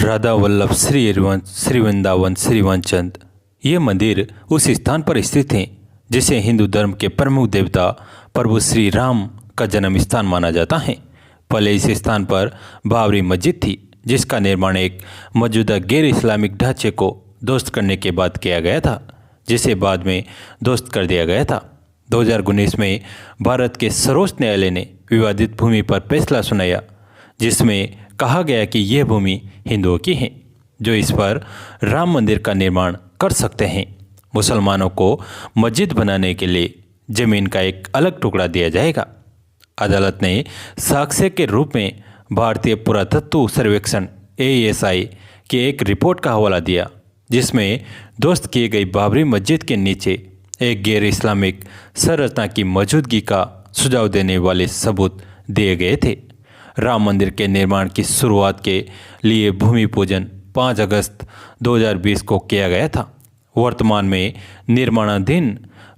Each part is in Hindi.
राधा वल्लभ श्री वृंदावन श्री वनचंद। ये मंदिर उस स्थान पर स्थित हैं जिसे हिंदू धर्म के प्रमुख देवता प्रभु श्री राम का जन्म स्थान माना जाता है। पहले इस स्थान पर बाबरी मस्जिद थी, जिसका निर्माण एक मौजूदा गैर इस्लामिक ढांचे को ध्वस्त करने के बाद किया गया था, जिसे बाद में ध्वस्त कर दिया गया था। 2019 में भारत के सर्वोच्च न्यायालय ने विवादित भूमि पर फैसला सुनाया, जिसमें कहा गया कि यह भूमि हिंदुओं की है, जो इस पर राम मंदिर का निर्माण कर सकते हैं। मुसलमानों को मस्जिद बनाने के लिए जमीन का एक अलग टुकड़ा दिया जाएगा। अदालत ने साक्ष्य के रूप में भारतीय पुरातत्व सर्वेक्षण ASI की एक रिपोर्ट का हवाला दिया, जिसमें ध्वस्त की गई बाबरी मस्जिद के नीचे एक गैर इस्लामिक संरचना की मौजूदगी का सुझाव देने वाले सबूत दिए गए थे। राम मंदिर के निर्माण की शुरुआत के लिए भूमि पूजन 5 अगस्त 2020 को किया गया था। वर्तमान में निर्माणाधीन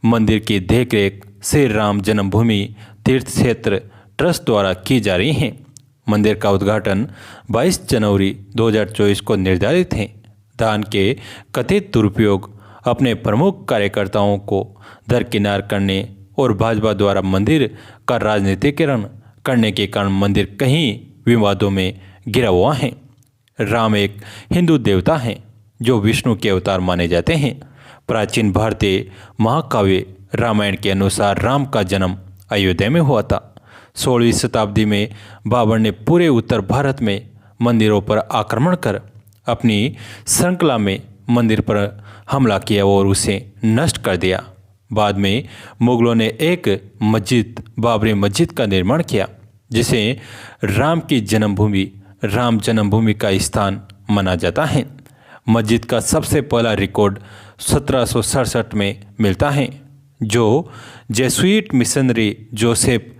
मंदिर की देखरेख श्री राम जन्मभूमि तीर्थ क्षेत्र ट्रस्ट द्वारा की जा रही है। मंदिर का उद्घाटन 22 जनवरी 2024 को निर्धारित है। दान के कथित दुरुपयोग, अपने प्रमुख कार्यकर्ताओं को दरकिनार करने और भाजपा द्वारा मंदिर का राजनीतिकरण करने के कारण मंदिर कई विवादों में घिरा हुआ है। राम एक हिंदू देवता हैं जो विष्णु के अवतार माने जाते हैं। प्राचीन भारतीय महाकाव्य रामायण के अनुसार राम का जन्म अयोध्या में हुआ था। 16वीं शताब्दी में बाबर ने पूरे उत्तर भारत में मंदिरों पर आक्रमण कर अपनी श्रृंखला में मंदिर पर हमला किया और उसे नष्ट कर दिया। बाद में मुगलों ने एक मस्जिद बाबरी मस्जिद का निर्माण किया, जिसे राम की जन्मभूमि राम जन्मभूमि का स्थान माना जाता है। मस्जिद का सबसे पहला रिकॉर्ड 1767 में मिलता है, जो जेसुइट मिशनरी जोसेफ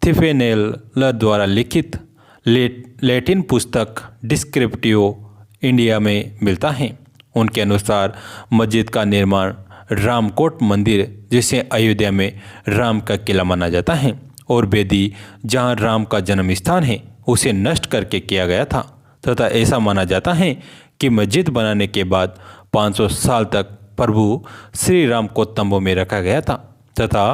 थिफेनेल द्वारा लिखित लैटिन पुस्तक डिस्क्रिप्टिव इंडिया में मिलता है। उनके अनुसार मस्जिद का निर्माण रामकोट मंदिर, जिसे अयोध्या में राम का किला माना जाता है, और बेदी जहां राम का जन्म स्थान है, उसे नष्ट करके किया गया था। तथा ऐसा माना जाता है कि मस्जिद बनाने के बाद 500 साल तक प्रभु श्री राम को तंबू में रखा गया था तथा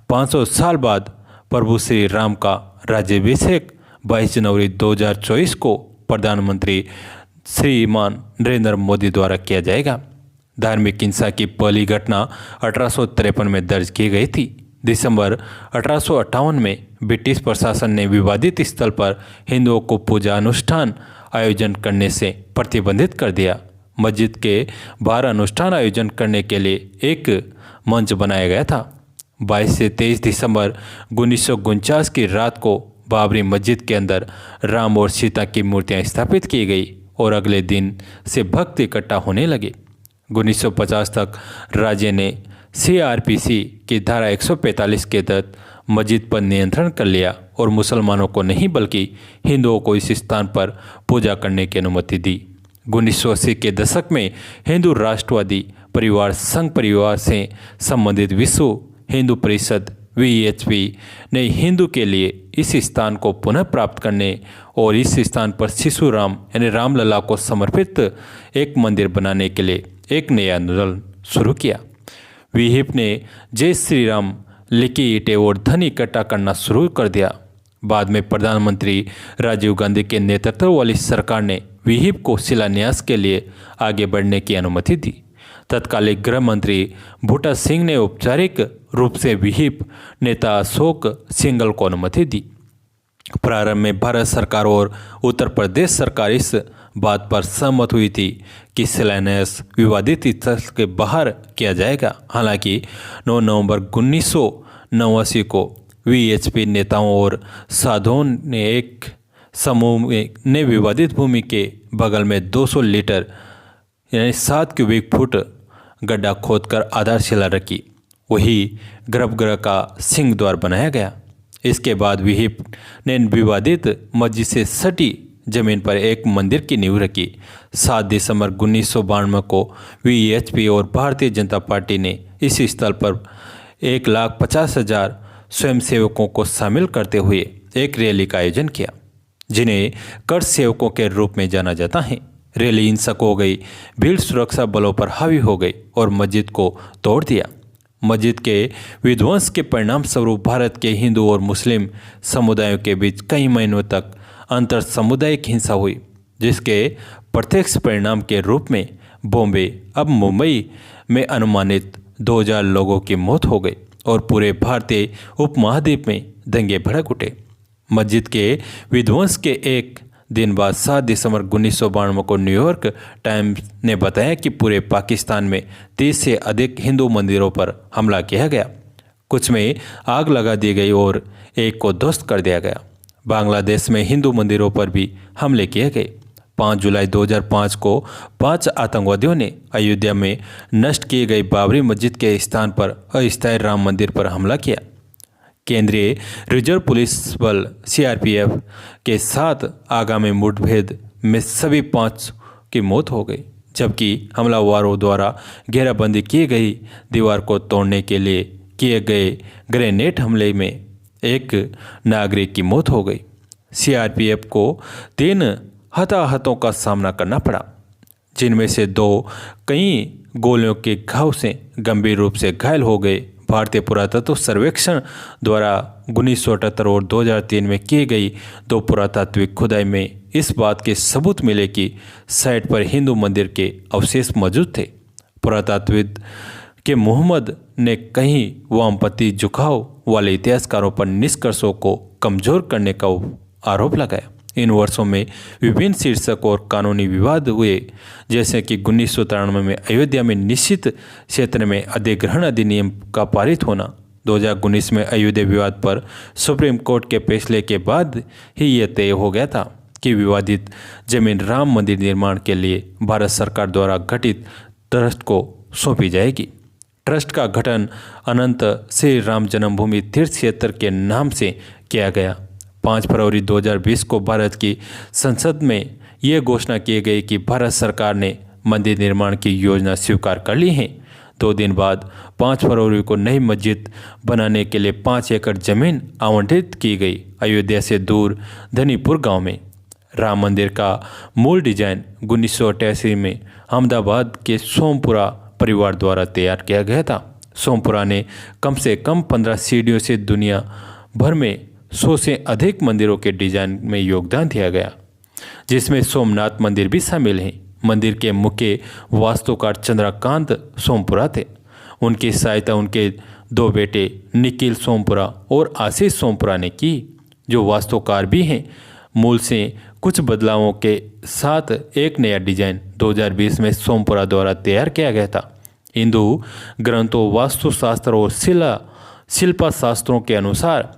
500 साल बाद प्रभु श्री राम का राज्याभिषेक 22 जनवरी 2024 को प्रधानमंत्री श्रीमान नरेंद्र मोदी द्वारा किया जाएगा। धार्मिक हिंसा की पहली घटना 1853 में दर्ज की गई थी। दिसंबर 1858 में ब्रिटिश प्रशासन ने विवादित स्थल पर हिंदुओं को पूजा अनुष्ठान आयोजन करने से प्रतिबंधित कर दिया। मस्जिद के बाहर अनुष्ठान आयोजन करने के लिए एक मंच बनाया गया था। 22 से 23 दिसंबर 1949 की रात को बाबरी मस्जिद के अंदर राम और सीता की मूर्तियां स्थापित की गई और अगले दिन से भक्त इकट्ठा होने लगे। 1950 तक राज्य ने CRPC की धारा 145 के तहत मस्जिद पर नियंत्रण कर लिया और मुसलमानों को नहीं बल्कि हिंदुओं को इस स्थान पर पूजा करने की अनुमति दी। 1980 के दशक में हिंदू राष्ट्रवादी परिवार संघ परिवार से संबंधित विश्व हिंदू परिषद VHP ने हिंदू के लिए इस स्थान को पुनः प्राप्त करने और इस स्थान पर शिशु राम यानी रामलला को समर्पित एक मंदिर बनाने के लिए एक नया आंदोलन शुरू किया। विहिप ने जय श्री राम लिखी ईंटें और धन इकट्ठा करना शुरू कर दिया। बाद में प्रधानमंत्री राजीव गांधी के नेतृत्व वाली सरकार ने विहिप को शिलान्यास के लिए आगे बढ़ने की अनुमति दी। तत्कालीन गृह मंत्री बूटा सिंह ने औपचारिक रूप से विहिप नेता अशोक सिंघल को अनुमति दी। प्रारंभ में भारत सरकार और उत्तर प्रदेश सरकार इस बात पर सहमत हुई थी कि शिलान्यास विवादित स्थल के बाहर किया जाएगा। हालांकि 9 नवंबर 1989 को VHP नेताओं और साधुओं ने एक समूह ने विवादित भूमि के बगल में 200 लीटर यानी 7 क्यूबिक फुट गड्ढा खोदकर आधारशिला रखी। वही गर्भगृह का सिंह द्वार बनाया गया। इसके बाद विहिप ने विवादित मस्जिद से सटी जमीन पर एक मंदिर की नींव रखी। 7 दिसंबर 1992 को VHP और भारतीय जनता पार्टी ने इस स्थल पर 1,50,000 स्वयंसेवकों को शामिल करते हुए एक रैली का आयोजन किया, जिन्हें कर सेवकों के रूप में जाना जाता है। रैली हिंसक हो गई, भीड़ सुरक्षा बलों पर हावी हो गई और मस्जिद को तोड़ दिया। मस्जिद के विध्वंस के परिणाम स्वरूप भारत के हिंदू और मुस्लिम समुदायों के बीच कई महीनों तक अंतर सामुदायिक हिंसा हुई, जिसके प्रत्यक्ष परिणाम के रूप में बॉम्बे अब मुंबई में अनुमानित 2000 लोगों की मौत हो गई और पूरे भारतीय उपमहाद्वीप में दंगे भड़क उठे। मस्जिद के विध्वंस के एक दिन बाद 7 दिसंबर 1992 को न्यूयॉर्क टाइम्स ने बताया कि पूरे पाकिस्तान में 30 से अधिक हिंदू मंदिरों पर हमला किया गया, कुछ में आग लगा दी गई और एक को ध्वस्त कर दिया गया। बांग्लादेश में हिंदू मंदिरों पर भी हमले किए गए। 5 जुलाई 2005 को 5 आतंकवादियों ने अयोध्या में नष्ट की गई बाबरी मस्जिद के स्थान पर अस्थायी राम मंदिर पर हमला किया। केंद्रीय रिजर्व पुलिस बल सीआरपीएफ के साथ आगामी मुठभेड़ में सभी 5 की मौत हो गई, जबकि हमलावरों द्वारा घेराबंदी की गई दीवार को तोड़ने के लिए किए गए ग्रेनेड हमले में एक नागरिक की मौत हो गई। सीआरपीएफ को 3 हताहतों का सामना करना पड़ा, जिनमें से 2 कई गोलियों के घाव से गंभीर रूप से घायल हो गए। भारतीय पुरातत्व सर्वेक्षण द्वारा 1978 और 2003 में की गई 2 पुरातात्विक खुदाई में इस बात के सबूत मिले कि साइट पर हिंदू मंदिर के अवशेष मौजूद थे। पुरातत्वविद के मोहम्मद ने कई वामपंथी झुकाव वाले इतिहासकारों पर निष्कर्षों को कमजोर करने का आरोप लगाया। इन वर्षों में विभिन्न शीर्षक और कानूनी विवाद हुए, जैसे कि 1993 में अयोध्या में निश्चित क्षेत्र में अधिग्रहण अधिनियम का पारित होना। 2019 में अयोध्या विवाद पर सुप्रीम कोर्ट के फैसले के बाद ही यह तय हो गया था कि विवादित जमीन राम मंदिर निर्माण के लिए भारत सरकार द्वारा गठित ट्रस्ट को सौंपी जाएगी। ट्रस्ट का गठन अनंत श्री राम जन्मभूमि तीर्थ क्षेत्र के नाम से किया गया। 5 फरवरी 2020 को भारत की संसद में यह घोषणा की गई कि भारत सरकार ने मंदिर निर्माण की योजना स्वीकार कर ली है। 2 दिन बाद 5 फरवरी को नई मस्जिद बनाने के लिए 5 एकड़ जमीन आवंटित की गई। अयोध्या से दूर धनीपुर गांव में राम मंदिर का मूल डिजाइन 1988 में अहमदाबाद के सोमपुरा परिवार द्वारा तैयार किया गया था। सोमपुरा ने कम से कम 15 सीढ़ियों से दुनिया भर में 100 से अधिक मंदिरों के डिजाइन में योगदान दिया गया, जिसमें सोमनाथ मंदिर भी शामिल हैं। मंदिर के मुख्य वास्तुकार चंद्रकांत सोमपुरा थे। उनकी सहायता उनके 2 बेटे निखिल सोमपुरा और आशीष सोमपुरा ने की, जो वास्तुकार भी हैं। मूल से कुछ बदलावों के साथ एक नया डिजाइन 2020 में सोमपुरा द्वारा तैयार किया गया था। हिंदू ग्रंथों, वास्तुशास्त्र और शिल्पा शास्त्रों के अनुसार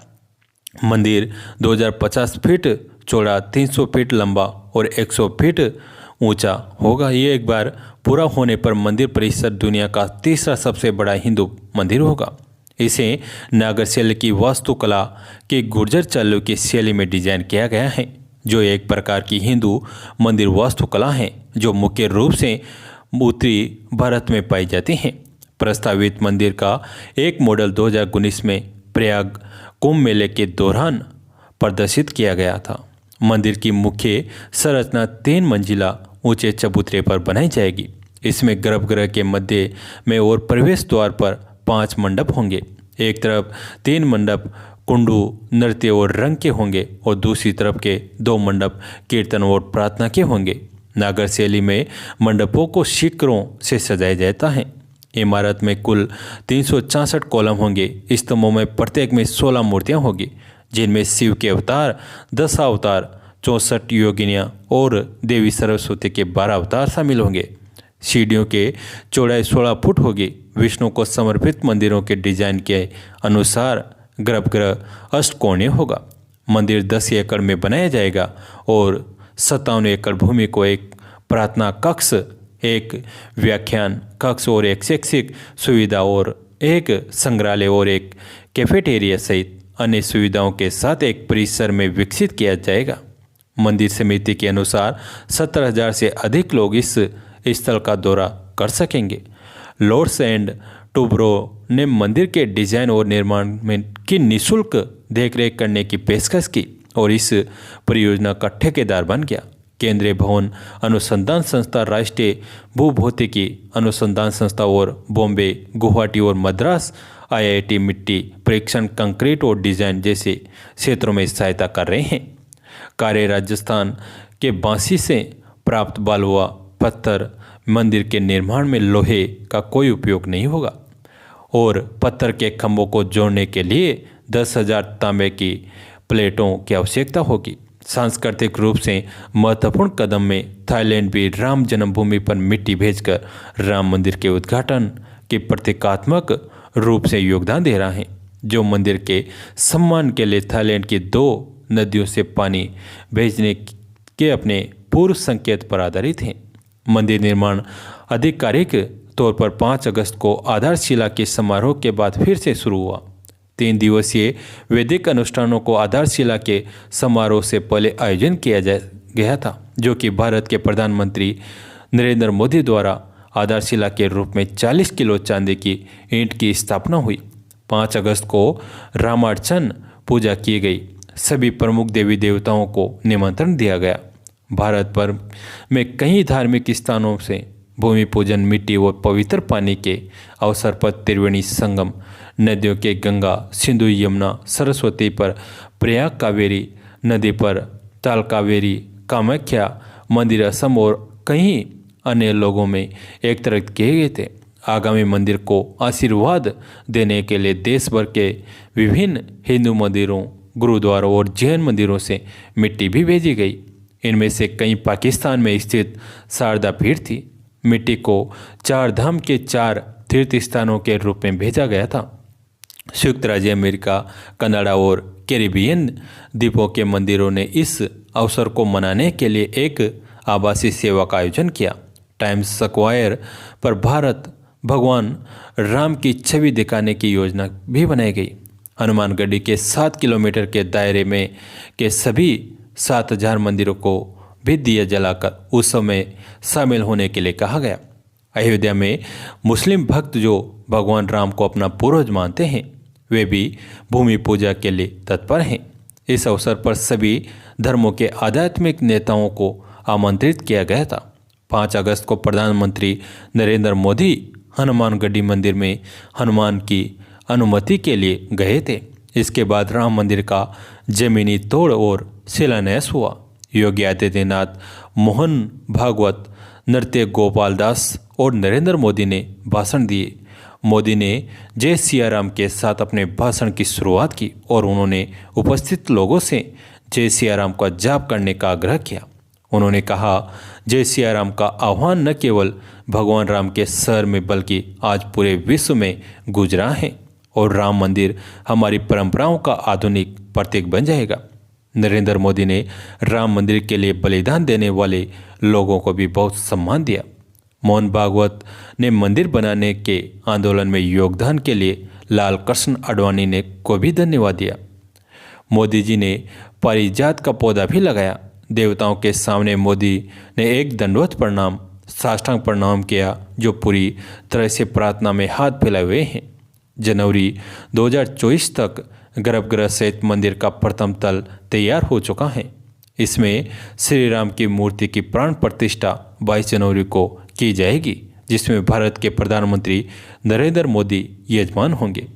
मंदिर 2050 फीट चौड़ा, 300 फीट लंबा और 100 फीट ऊंचा होगा। ये एक बार पूरा होने पर मंदिर परिसर दुनिया का तीसरा सबसे बड़ा हिंदू मंदिर होगा। इसे नागर शैली की वास्तुकला के गुर्जर चालू की शैली में डिजाइन किया गया है, जो एक प्रकार की हिंदू मंदिर वास्तुकला है जो मुख्य रूप से उत्तरी भारत में पाई जाती है। प्रस्तावित मंदिर का एक मॉडल 2019 में प्रयाग कुंभ मेले के दौरान प्रदर्शित किया गया था। मंदिर की मुख्य संरचना 3 मंजिला ऊंचे चबूतरे पर बनाई जाएगी। इसमें गर्भगृह के मध्य में और प्रवेश द्वार पर 5 मंडप होंगे। एक तरफ 3 मंडप कुंडू, नृत्य और रंग के होंगे और दूसरी तरफ के 2 मंडप कीर्तन और प्रार्थना के होंगे। नागर शैली में मंडपों को शिखरों से सजाया जाता है। इमारत में कुल 364 कॉलम होंगे। स्तंभों में प्रत्येक में 16 मूर्तियां होंगी, जिनमें शिव के अवतार, 10 अवतार, 64 योगिनियाँ और देवी सरस्वती के 12 अवतार शामिल होंगे। सीढ़ियों के चौड़ाई 16 फुट होगी। विष्णु को समर्पित मंदिरों के डिजाइन के अनुसार गर्भगृह अष्टकोणीय होगा। मंदिर 10 एकड़ में बनाया जाएगा और 57 एकड़ भूमि को एक प्रार्थना कक्ष, एक व्याख्यान कक्ष और एक शैक्षिक सुविधा और एक संग्रहालय और एक कैफेटेरिया सहित अन्य सुविधाओं के साथ एक परिसर में विकसित किया जाएगा। मंदिर समिति के अनुसार 17,000 से अधिक लोग इस स्थल का दौरा कर सकेंगे। लॉर्ड्स एंड टूब्रो ने मंदिर के डिजाइन और निर्माण में की निःशुल्क देखरेख करने की पेशकश की और इस परियोजना का ठेकेदार बन गया। केंद्रीय भवन अनुसंधान संस्था, राष्ट्रीय भूभौतिकी अनुसंधान संस्था और बॉम्बे, गुवाहाटी और मद्रास IIT मिट्टी परीक्षण, कंक्रीट और डिजाइन जैसे क्षेत्रों में सहायता कर रहे हैं। कार्य राजस्थान के बांसी से प्राप्त बालुआ पत्थर मंदिर के निर्माण में लोहे का कोई उपयोग नहीं होगा और पत्थर के खंभों को जोड़ने के लिए 10,000 तांबे की प्लेटों की आवश्यकता होगी। सांस्कृतिक रूप से महत्वपूर्ण कदम में थाईलैंड भी राम जन्मभूमि पर मिट्टी भेजकर राम मंदिर के उद्घाटन के प्रतीकात्मक रूप से योगदान दे रहा है, जो मंदिर के सम्मान के लिए थाईलैंड की 2 नदियों से पानी भेजने के अपने पूर्व संकेत पर आधारित है। मंदिर निर्माण आधिकारिक तौर पर 5 अगस्त को आधारशिला के समारोह के बाद फिर से शुरू हुआ। 3 दिवसीय वैदिक अनुष्ठानों को आधारशिला के समारोह से पहले आयोजन किया गया था, जो कि भारत के प्रधानमंत्री नरेंद्र मोदी द्वारा आधारशिला के रूप में 40 किलो चांदी की ईंट की स्थापना हुई। 5 अगस्त को रामार्चन पूजा की गई। सभी प्रमुख देवी देवताओं को निमंत्रण दिया गया। भारत भर में कई धार्मिक स्थानों से भूमि पूजन, मिट्टी और पवित्र पानी के अवसर पर त्रिवेणी संगम नदियों के गंगा, सिंधु, यमुना, सरस्वती पर प्रयाग, कावेरी नदी पर तालकावेरी, कामाख्या मंदिर, असम और कई अन्य लोगों में एकत्रित किए गए थे। आगामी मंदिर को आशीर्वाद देने के लिए देश भर के विभिन्न हिंदू मंदिरों, गुरुद्वारों और जैन मंदिरों से मिट्टी भी भेजी गई। इनमें से कई पाकिस्तान में स्थित शारदा पीठ थी। मिट्टी को 4 धाम के 4 तीर्थ स्थानों के रूप में भेजा गया था। संयुक्त राज्य अमेरिका, कनाडा और कैरिबियन द्वीपों के मंदिरों ने इस अवसर को मनाने के लिए एक आभासी सेवा का आयोजन किया। टाइम्स स्क्वायर पर भारत भगवान राम की छवि दिखाने की योजना भी बनाई गई। हनुमानगढ़ी के 7 किलोमीटर के दायरे में के सभी 7,000 मंदिरों को भी दिया जलाकर उत्सव में शामिल होने के लिए कहा गया। अयोध्या में मुस्लिम भक्त जो भगवान राम को अपना पूर्वज मानते हैं, वे भी भूमि पूजा के लिए तत्पर हैं। इस अवसर पर सभी धर्मों के आध्यात्मिक नेताओं को आमंत्रित किया गया था। 5 अगस्त को प्रधानमंत्री नरेंद्र मोदी हनुमानगढ़ी मंदिर में हनुमान की अनुमति के लिए गए थे। इसके बाद राम मंदिर का जमीनी तोड़ और शिलान्यास हुआ। योगी आदित्यनाथ, मोहन भागवत, नृत्य गोपाल दास और नरेंद्र मोदी ने भाषण दिए। मोदी ने जय सिया राम के साथ अपने भाषण की शुरुआत की और उन्होंने उपस्थित लोगों से जय सिया राम का जाप करने का आग्रह किया। उन्होंने कहा, जय सिया राम का आह्वान न केवल भगवान राम के शहर में बल्कि आज पूरे विश्व में गूंज रहा है और राम मंदिर हमारी परंपराओं का आधुनिक प्रतीक बन जाएगा। नरेंद्र मोदी ने राम मंदिर के लिए बलिदान देने वाले लोगों को भी बहुत सम्मान दिया। मोहन भागवत ने मंदिर बनाने के आंदोलन में योगदान के लिए लाल कृष्ण आडवाणी ने को भी धन्यवाद दिया। मोदी जी ने पारिजात का पौधा भी लगाया। देवताओं के सामने मोदी ने एक दंडवत प्रणाम, साष्टांग प्रणाम किया, जो पूरी तरह से प्रार्थना में हाथ फैलाए हुए हैं। जनवरी 2024 तक गर्भगृह सहित मंदिर का प्रथम तल तैयार हो चुका है। इसमें श्री राम की मूर्ति की प्राण प्रतिष्ठा 22 जनवरी को की जाएगी, जिसमें भारत के प्रधानमंत्री नरेंद्र मोदी यजमान होंगे।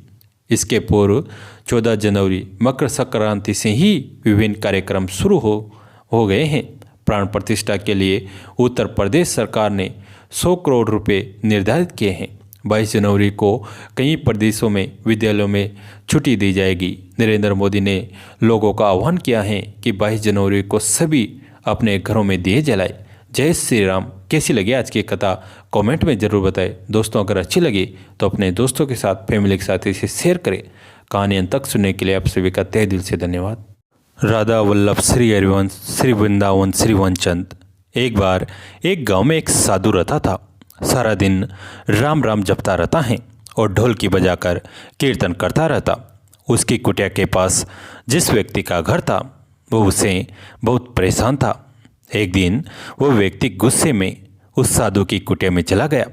इसके पूर्व 14 जनवरी मकर संक्रांति से ही विभिन्न कार्यक्रम शुरू हो गए हैं। प्राण प्रतिष्ठा के लिए उत्तर प्रदेश सरकार ने 100 करोड़ रुपए निर्धारित किए हैं। 22 जनवरी को कई प्रदेशों में विद्यालयों में छुट्टी दी जाएगी। नरेंद्र मोदी ने लोगों का आह्वान किया है कि 22 जनवरी को सभी अपने घरों में दिए जलाएं। जय श्री राम। कैसी लगी आज की कथा कमेंट में ज़रूर बताएं। दोस्तों, अगर अच्छी लगी तो अपने दोस्तों के साथ, फैमिली के साथ इसे शेयर करें। कहानी अंत तक सुनने के लिए आप सभी का तहे दिल से धन्यवाद। राधा वल्लभ श्री हरिवंश श्री वृंदावन श्री वनचंद। एक बार एक गांव में एक साधु रहता था। सारा दिन राम राम जपता रहता है और ढोलकी बजाकर कीर्तन करता रहता। उसकी कुटिया के पास जिस व्यक्ति का घर था वो उससे बहुत परेशान था। एक दिन वो व्यक्ति गुस्से में उस साधु की कुटिया में चला गया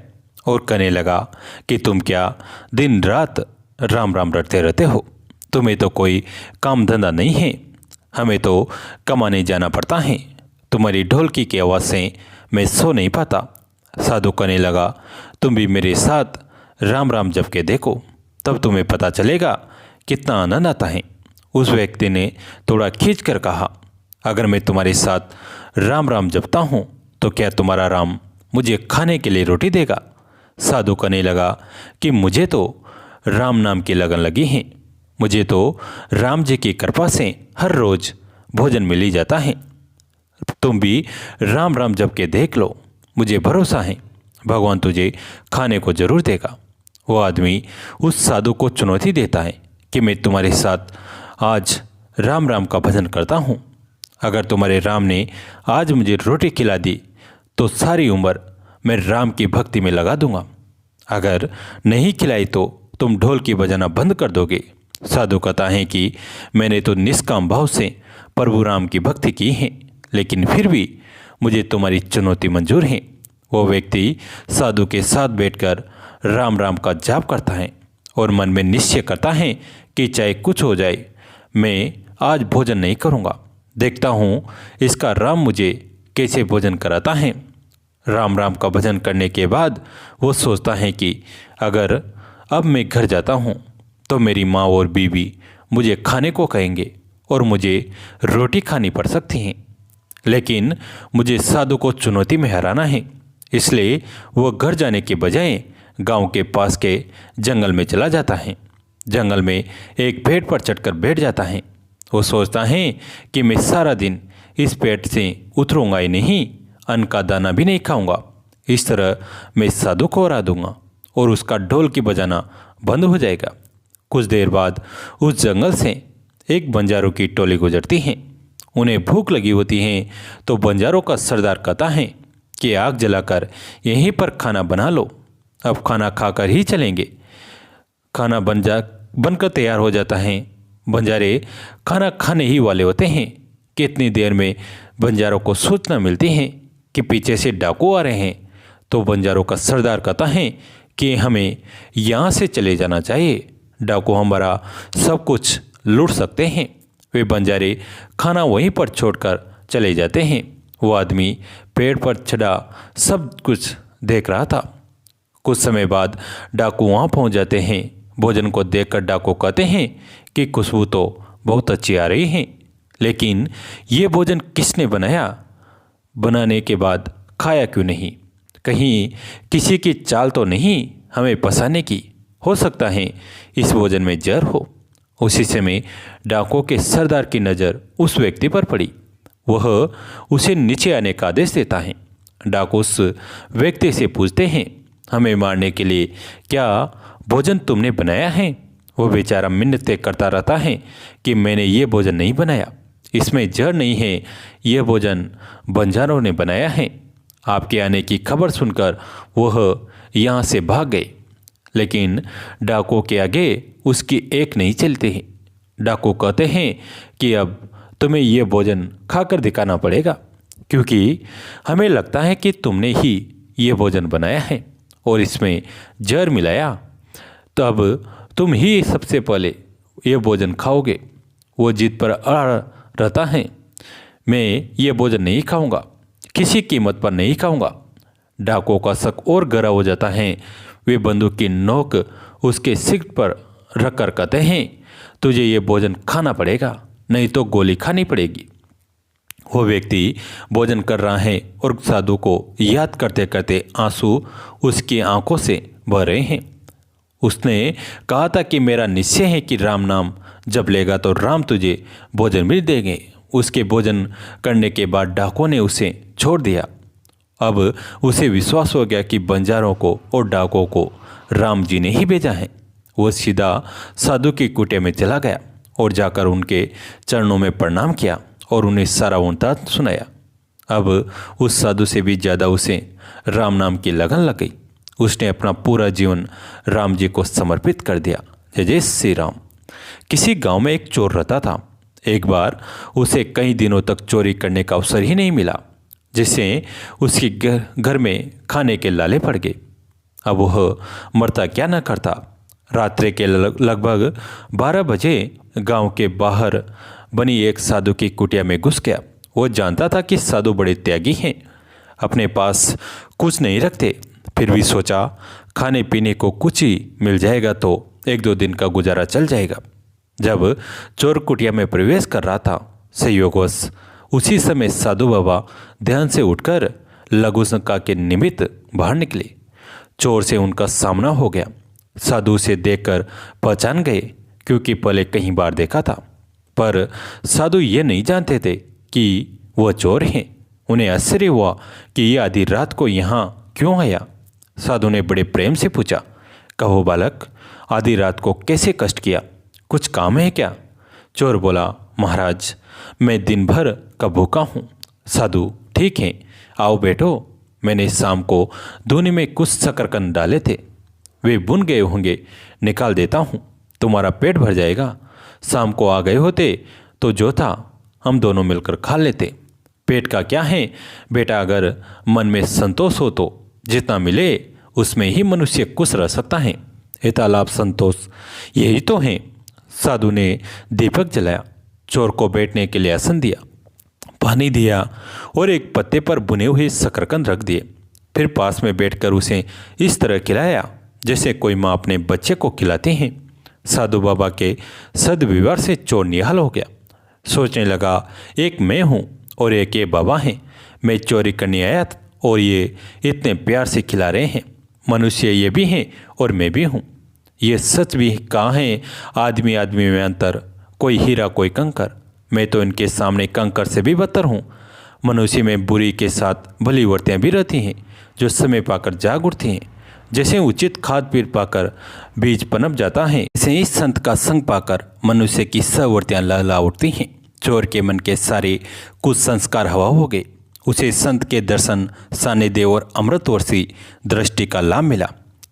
और कहने लगा कि तुम क्या दिन रात राम राम रटते रहते हो? तुम्हें तो कोई काम धंधा नहीं है, हमें तो कमाने जाना पड़ता है। तुम्हारी ढोलकी की आवाज़ से मैं सो नहीं पाता। साधु कहने लगा, तुम भी मेरे साथ राम राम जप के देखो, तब तुम्हें पता चलेगा कितना आनंद आता है। उस व्यक्ति ने थोड़ा खींच कर कहा, अगर मैं तुम्हारे साथ राम राम जपता हूँ तो क्या तुम्हारा राम मुझे खाने के लिए रोटी देगा? साधु कहने लगा कि मुझे तो राम नाम की लगन लगी है, मुझे तो राम जी की कृपा से हर रोज भोजन मिल ही जाता है। तुम भी राम राम जप के देख लो, मुझे भरोसा है भगवान तुझे खाने को जरूर देगा। वो आदमी उस साधु को चुनौती देता है कि मैं तुम्हारे साथ आज राम राम का भजन करता हूँ। अगर तुम्हारे राम ने आज मुझे रोटी खिला दी तो सारी उम्र मैं राम की भक्ति में लगा दूंगा, अगर नहीं खिलाई तो तुम ढोल की बजाना बंद कर दोगे। साधु कहता है कि मैंने तो निष्काम भाव से प्रभु राम की भक्ति की है, लेकिन फिर भी मुझे तुम्हारी चुनौती मंजूर है। वो व्यक्ति साधु के साथ बैठकर राम राम का जाप करता है और मन में निश्चय करता है कि चाहे कुछ हो जाए मैं आज भोजन नहीं करूँगा, देखता हूँ इसका राम मुझे कैसे भोजन कराता है। राम राम का भजन करने के बाद वो सोचता है कि अगर अब मैं घर जाता हूँ तो मेरी माँ और बीवी मुझे खाने को कहेंगे और मुझे रोटी खानी पड़ सकती है, लेकिन मुझे साधु को चुनौती में हराना है। इसलिए वो घर जाने के बजाय गांव के पास के जंगल में चला जाता है। जंगल में एक पेड़ पर चढ़कर बैठ जाता है। वो सोचता है कि मैं सारा दिन इस पेड़ से उतरूंगा ही नहीं, अन्न का दाना भी नहीं खाऊंगा। इस तरह मैं साधु को हरा दूंगा और उसका ढोल की बजाना बंद हो जाएगा। कुछ देर बाद उस जंगल से एक बंजारों की टोली गुजरती है। उन्हें भूख लगी होती है तो बंजारों का सरदार कहता है कि आग जलाकर यहीं पर खाना बना लो, अब खाना खाकर ही चलेंगे। खाना बनकर तैयार हो जाता है। बंजारे खाना खाने ही वाले होते हैं। कितनी देर में बंजारों को सूचना मिलती है कि पीछे से डाकू आ रहे हैं। तो बंजारों का सरदार कहता है कि हमें यहाँ से चले जाना चाहिए, डाकू हमारा सब कुछ लूट सकते हैं। वे बंजारे खाना वहीं पर छोड़कर चले जाते हैं। वो आदमी पेड़ पर चढ़ा सब कुछ देख रहा था। कुछ समय बाद डाकू वहाँ पहुँच जाते हैं। भोजन को देखकर डाकू कहते हैं कि खुशबू तो बहुत अच्छी आ रही है, लेकिन ये भोजन किसने बनाया? बनाने के बाद खाया क्यों नहीं? कहीं किसी की चाल तो नहीं हमें फंसाने की? हो सकता है इस भोजन में जहर हो। उसी समय डाकुओं के सरदार की नज़र उस व्यक्ति पर पड़ी। वह उसे नीचे आने का आदेश देता है। डाकू उस व्यक्ति से पूछते हैं, हमें मारने के लिए क्या भोजन तुमने बनाया है? वो बेचारा मिन्नतें करता रहता है कि मैंने ये भोजन नहीं बनाया, इसमें जहर नहीं है, यह भोजन बंजारों ने बनाया है। आपके आने की खबर सुनकर वह यहाँ से भाग गए, लेकिन डाकुओं के आगे उसकी एक नहीं चलती है। डाकू कहते हैं कि अब तुम्हें यह भोजन खाकर दिखाना पड़ेगा, क्योंकि हमें लगता है कि तुमने ही ये भोजन बनाया है और इसमें जहर मिलाया, तो अब तुम ही सबसे पहले ये भोजन खाओगे। वो जिद पर अड़ रहता है, मैं ये भोजन नहीं खाऊंगा, किसी कीमत पर नहीं खाऊंगा। डाकुओं का शक और गहरा हो जाता है। वे बंदूक की नोक उसके सिर पर रखकर कहते हैं, तुझे ये भोजन खाना पड़ेगा, नहीं तो गोली खानी पड़ेगी। वो व्यक्ति भोजन कर रहा है और साधु को याद करते करते आंसू उसकी आंखों से बह रहे हैं। उसने कहा था कि मेरा निश्चय है कि राम नाम जब लेगा तो राम तुझे भोजन मिल देंगे। उसके भोजन करने के बाद डाकुओं ने उसे छोड़ दिया। अब उसे विश्वास हो गया कि बंजारों को और डाकुओं को राम जी ने ही भेजा है। वो सीधा साधु की कुटिया में चला गया और जाकर उनके चरणों में प्रणाम किया और उन्हें सारा वृत्तांत सुनाया। अब उस साधु से भी ज़्यादा उसे राम नाम की लगन लग गई। उसने अपना पूरा जीवन राम जी को समर्पित कर दिया। जय जय श्री राम। किसी गांव में एक चोर रहता था। एक बार उसे कई दिनों तक चोरी करने का अवसर ही नहीं मिला, जिससे उसके घर में खाने के लाले पड़ गए। अब वह मरता क्या न करता। रात्रि के लगभग 12 बजे गांव के बाहर बनी एक साधु की कुटिया में घुस गया। वो जानता था कि साधु बड़े त्यागी हैं, अपने पास कुछ नहीं रखते, फिर भी सोचा खाने पीने को कुछ ही मिल जाएगा तो 1-2 दिन का गुजारा चल जाएगा। जब चोर कुटिया में प्रवेश कर रहा था, संयोगवश उसी समय साधु बाबा ध्यान से उठकर लघु शंका के निमित्त बाहर निकले। चोर से उनका सामना हो गया। साधु उसे देखकर पहचान गए, क्योंकि पहले कई बार देखा था, पर साधु ये नहीं जानते थे कि वह चोर हैं। उन्हें आश्चर्य हुआ कि ये आधी रात को यहाँ क्यों आया। साधु ने बड़े प्रेम से पूछा, कहो बालक, आधी रात को कैसे कष्ट किया, कुछ काम है क्या? चोर बोला, महाराज मैं दिन भर का भूखा हूँ। साधु, ठीक है, आओ बैठो। मैंने शाम को धूनी में कुछ शकरकंद डाले थे, वे बुन गए होंगे, निकाल देता हूँ, तुम्हारा पेट भर जाएगा। शाम को आ गए होते तो जो था हम दोनों मिलकर खा लेते। पेट का क्या है बेटा, अगर मन में संतोष हो तो जितना मिले उसमें ही मनुष्य खुश रह सकता है। हितालाप संतोष यही तो है। साधु ने दीपक जलाया, चोर को बैठने के लिए आसन दिया, पानी दिया और एक पत्ते पर बुने हुए शकरकंद रख दिए। फिर पास में बैठकर उसे इस तरह खिलाया जैसे कोई माँ अपने बच्चे को खिलाती है। साधु बाबा के सद्व्यवहार से चोर निहाल हो गया। सोचने लगा, एक मैं हूँ और एक ये बाबा हैं। मैं चोरी करने आया था और ये इतने प्यार से खिला रहे हैं। मनुष्य ये भी हैं और मैं भी हूँ। ये सच भी कहाँ है, आदमी आदमी में अंतर, कोई हीरा कोई कंकर। मैं तो इनके सामने कंकर से भी बदतर हूँ। मनुष्य में बुरी के साथ भली वर्तियाँ भी रहती हैं, जो समय पाकर जाग उठती हैं। जैसे उचित खाद पीर पाकर बीज पनप जाता है, ऐसे इस संत का संग पाकर मनुष्य की सवर्तियाँ लहला उठती हैं। चोर के मन के सारे कुछ संस्कार हवा हो गए। उसे संत के दर्शन, सानिध्य और अमृतवर्षी दृष्टि का लाभ मिला।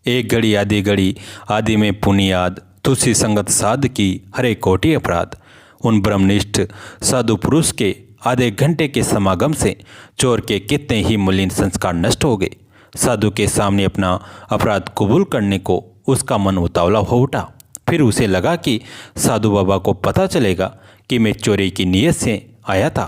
एक घड़ी आदि में पुनियाद, तुलसी संगत साध की हरे कोटि अपराध। उन ब्रह्मनिष्ठ साधु पुरुष के आधे घंटे के समागम से चोर के कितने ही मलिन संस्कार नष्ट हो गए। साधु के सामने अपना अपराध कबूल करने को उसका मन उतावला हो उठा। फिर उसे लगा कि साधु बाबा को पता चलेगा कि मैं चोरी की नीयत से आया था,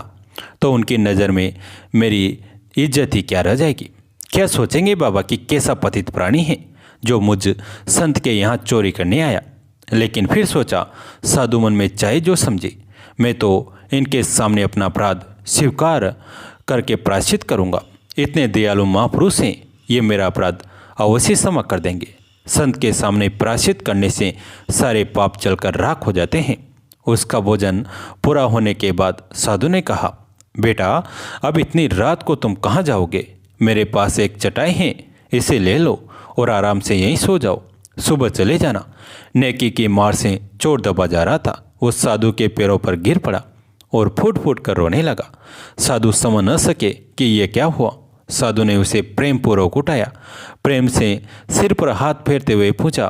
तो उनकी नज़र में मेरी इज्जत ही क्या रह जाएगी। क्या सोचेंगे बाबा कि कैसा पतित प्राणी है जो मुझ संत के यहाँ चोरी करने आया। लेकिन फिर सोचा, साधु मन में चाहे जो समझे, मैं तो इनके सामने अपना अपराध स्वीकार करके प्रायश्चित करूँगा। इतने दयालु महापुरुष हैं, ये मेरा अपराध अवश्य क्षमा कर देंगे। संत के सामने प्रायश्चित करने से सारे पाप चलकर राख हो जाते हैं। उसका भोजन पूरा होने के बाद साधु ने कहा, बेटा अब इतनी रात को तुम कहाँ जाओगे? मेरे पास एक चटाई है, इसे ले लो और आराम से यहीं सो जाओ, सुबह चले जाना। नेकी की मार से चोर दबा जा रहा था, वो साधु के पैरों पर गिर पड़ा और फूट फूट कर रोने लगा। साधु समझ न सके कि ये क्या हुआ। साधु ने उसे प्रेम पूर्वक उठाया, प्रेम से सिर पर हाथ फेरते हुए पूछा,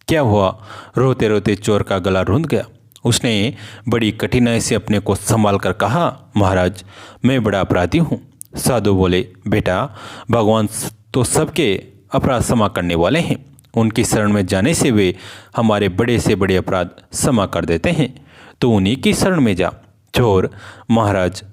क्या हुआ? रोते रोते चोर का गला रुंध गया। उसने बड़ी कठिनाई से अपने को संभाल कर कहा, महाराज मैं बड़ा अपराधी हूँ। साधु बोले, बेटा भगवान तो सबके अपराध क्षमा करने वाले हैं, उनकी शरण में जाने से वे हमारे बड़े से बड़े अपराध क्षमा कर देते हैं, तो उन्हीं की शरण में जा। चोर, महाराज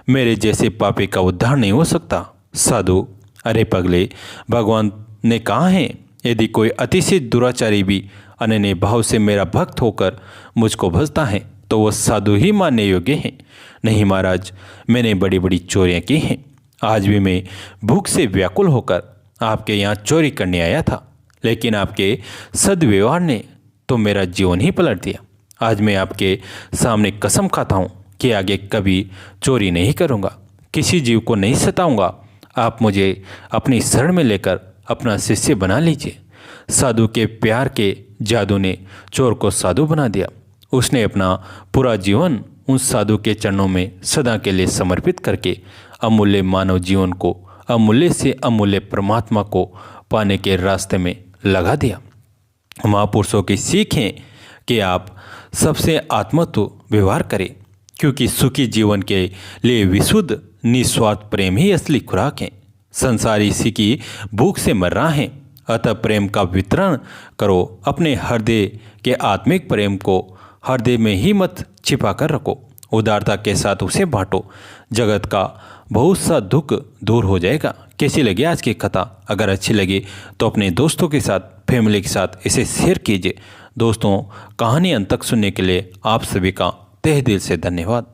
मेरे जैसे पापी का उद्धार नहीं हो सकता। साधु, अरे पगले, भगवान ने कहा है, यदि कोई अतिशय दुराचारी भी अनन्य भाव से मेरा भक्त होकर मुझको भजता है तो वह साधु ही मानने योग्य है। नहीं महाराज, मैंने बड़ी बड़ी चोरियां की हैं। आज भी मैं भूख से व्याकुल होकर आपके यहाँ चोरी करने आया था, लेकिन आपके सद्व्यवहार ने तो मेरा जीवन ही पलट दिया। आज मैं आपके सामने कसम खाता हूँ कि आगे कभी चोरी नहीं करूँगा, किसी जीव को नहीं सताऊँगा। आप मुझे अपनी शरण में लेकर अपना शिष्य बना लीजिए। साधु के प्यार के जादू ने चोर को साधु बना दिया। उसने अपना पूरा जीवन उस साधु के चरणों में सदा के लिए समर्पित करके अमूल्य मानव जीवन को, अमूल्य से अमूल्य परमात्मा को पाने के रास्ते में लगा दिया। महापुरुषों की सीख है कि आप सबसे आत्मत्व व्यवहार करें, क्योंकि सुखी जीवन के लिए विशुद्ध निस्वार्थ प्रेम ही असली खुराक है। संसार इसी की भूख से मर रहा है, अतः प्रेम का वितरण करो। अपने हृदय के आत्मिक प्रेम को हृदय में ही मत छिपा कर रखो, उदारता के साथ उसे बांटो। जगत का बहुत सा दुख दूर हो जाएगा। कैसी लगी आज की कथा? अगर अच्छी लगी तो अपने दोस्तों के साथ, फैमिली के साथ इसे शेयर कीजिए। दोस्तों, कहानी अंत तक सुनने के लिए आप सभी का तहे दिल से धन्यवाद।